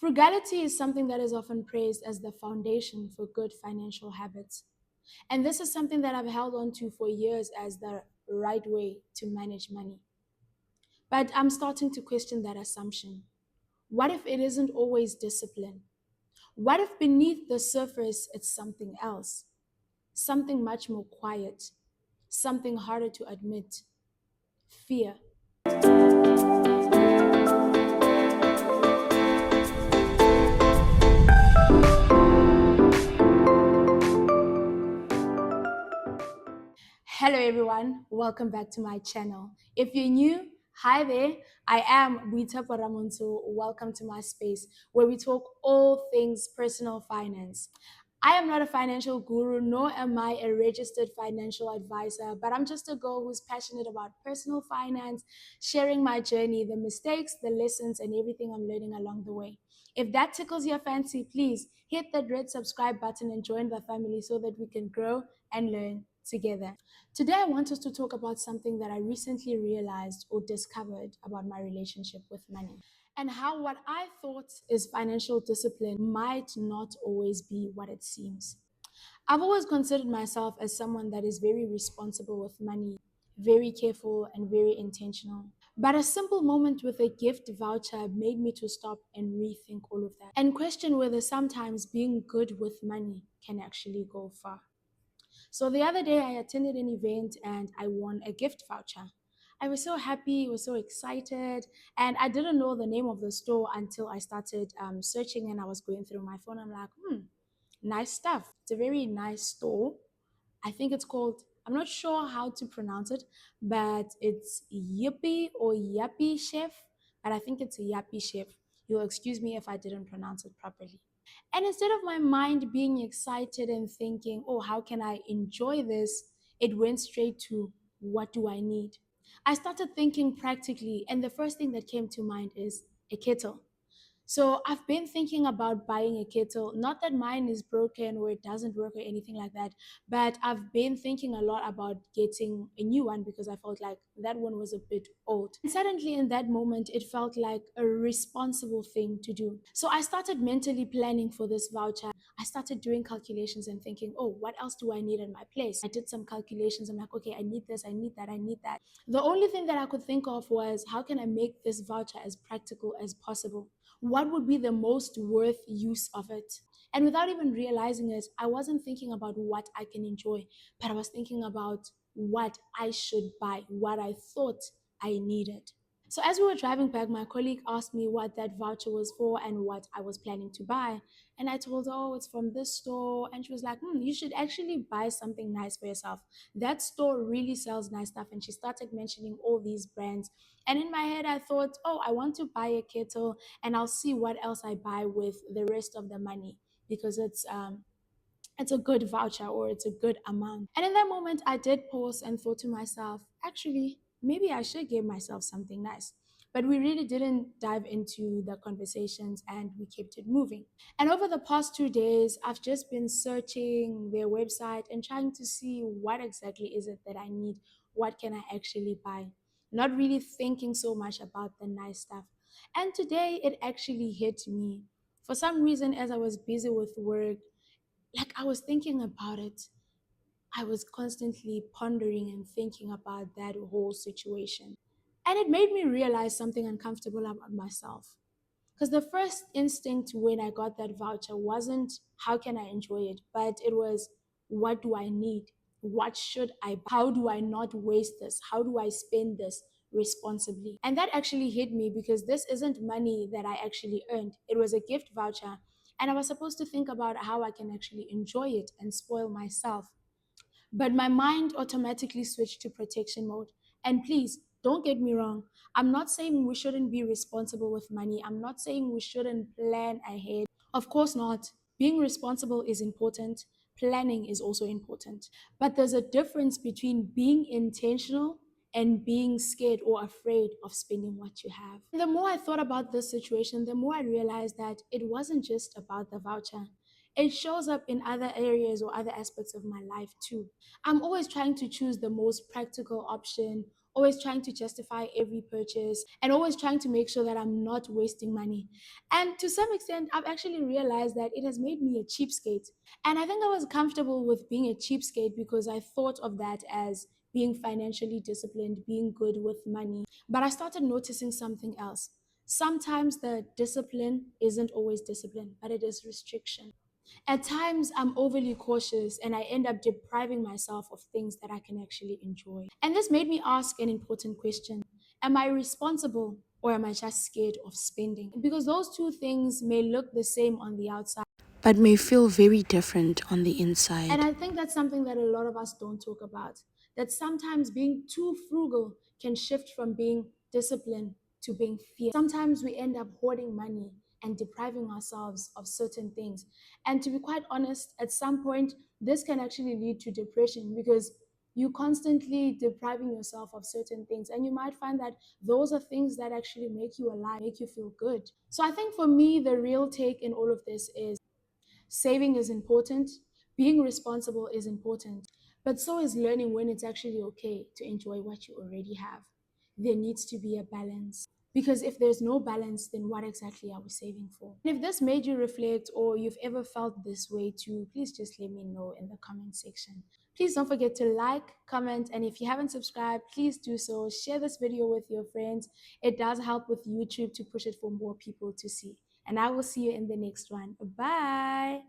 Frugality is something that is often praised as the foundation for good financial habits. And this is something that I've held on to for years as the right way to manage money. But I'm starting to question that assumption. What if it isn't always discipline? What if beneath the surface it's something else? Something much more quiet, something harder to admit: fear. Hello, everyone. Welcome back to my channel. If you're new, hi there. I am Wita Paramonso. Welcome to my space where we talk all things personal finance. I am not a financial guru, nor am I a registered financial advisor, but I'm just a girl who's passionate about personal finance, sharing my journey, the mistakes, the lessons, and everything I'm learning along the way. If that tickles your fancy, please hit that red subscribe button and join the family so that we can grow and learn together. Today, I want us to talk about something that I recently realized or discovered about my relationship with money, and how what I thought is financial discipline might not always be what it seems. I've always considered myself as someone that is very responsible with money, very careful, and very intentional. But a simple moment with a gift voucher made me to stop and rethink all of that and question whether sometimes being good with money can actually go far. So the other day, I attended an event and I won a gift voucher. I was so happy, was so excited, and I didn't know the name of the store until I started searching and I was going through my phone. I'm like, nice stuff. It's a very nice store. I think it's called, I'm not sure how to pronounce it, but it's Yippee or Yappy Chef, but I think it's a Yappy Chef. You'll excuse me if I didn't pronounce it properly. And instead of my mind being excited and thinking, oh, how can I enjoy this? It went straight to, what do I need? I started thinking practically, and the first thing that came to mind is a kettle. So I've been thinking about buying a kettle. Not that mine is broken or it doesn't work or anything like that, but I've been thinking a lot about getting a new one because I felt like that one was a bit old. And suddenly in that moment, it felt like a responsible thing to do. So I started mentally planning for this voucher. I started doing calculations and thinking, oh, what else do I need in my place? I did some calculations. I'm like, okay, I need this, I need that, I need that. The only thing that I could think of was, how can I make this voucher as practical as possible? What would be the most worth use of it? And without even realizing it, I wasn't thinking about what I can enjoy, but I was thinking about what I should buy, what I thought I needed. So as we were driving back, my colleague asked me what that voucher was for and what I was planning to buy. And I told her, oh, it's from this store. And she was like, you should actually buy something nice for yourself. That store really sells nice stuff. And she started mentioning all these brands. And in my head, I thought, oh, I want to buy a kettle and I'll see what else I buy with the rest of the money because it's a good voucher or it's a good amount. And in that moment, I did pause and thought to myself, actually, maybe I should give myself something nice. But we really didn't dive into the conversations and we kept it moving. And over the past 2 days, I've just been searching their website and trying to see what exactly is it that I need. What can I actually buy? Not really thinking so much about the nice stuff. And today it actually hit me. For some reason, as I was busy with work, like I was thinking about it. I was constantly pondering and thinking about that whole situation. And it made me realize something uncomfortable about myself. Because the first instinct when I got that voucher wasn't how can I enjoy it, but it was, what do I need? What should I buy? How do I not waste this? How do I spend this responsibly? And that actually hit me because this isn't money that I actually earned. It was a gift voucher. And I was supposed to think about how I can actually enjoy it and spoil myself. But my mind automatically switched to protection mode. And please, don't get me wrong. I'm not saying we shouldn't be responsible with money. I'm not saying we shouldn't plan ahead. Of course not. Being responsible is important. Planning is also important. But there's a difference between being intentional and being scared or afraid of spending what you have. The more I thought about this situation, the more I realized that it wasn't just about the voucher. It shows up in other areas or other aspects of my life too. I'm always trying to choose the most practical option always trying to justify every purchase, and always trying to make sure that I'm not wasting money. And to some extent, I've actually realized that it has made me a cheapskate. And I think I was comfortable with being a cheapskate because I thought of that as being financially disciplined, being good with money. But I started noticing something else. Sometimes the discipline isn't always discipline, but it is restriction. At times, I'm overly cautious and I end up depriving myself of things that I can actually enjoy. And this made me ask an important question. Am I responsible or am I just scared of spending? Because those two things may look the same on the outside, but may feel very different on the and inside. I think that's something that a lot of us don't talk about. That sometimes being too frugal can shift from being disciplined to being fear. Sometimes we end up hoarding money and depriving ourselves of certain things. And to be quite honest, at some point, this can actually lead to depression because you constantly depriving yourself of certain things. And you might find that those are things that actually make you alive, make you feel good. So I think for me, the real take in all of this is saving is important, being responsible is important, but so is learning when it's actually okay to enjoy what you already have. There needs to be a balance. Because if there's no balance, then what exactly are we saving for? And if this made you reflect or you've ever felt this way too, please just let me know in the comment section. Please don't forget to like, comment, and if you haven't subscribed, please do so. Share this video with your friends. It does help with YouTube to push it for more people to see. And I will see you in the next one. Bye.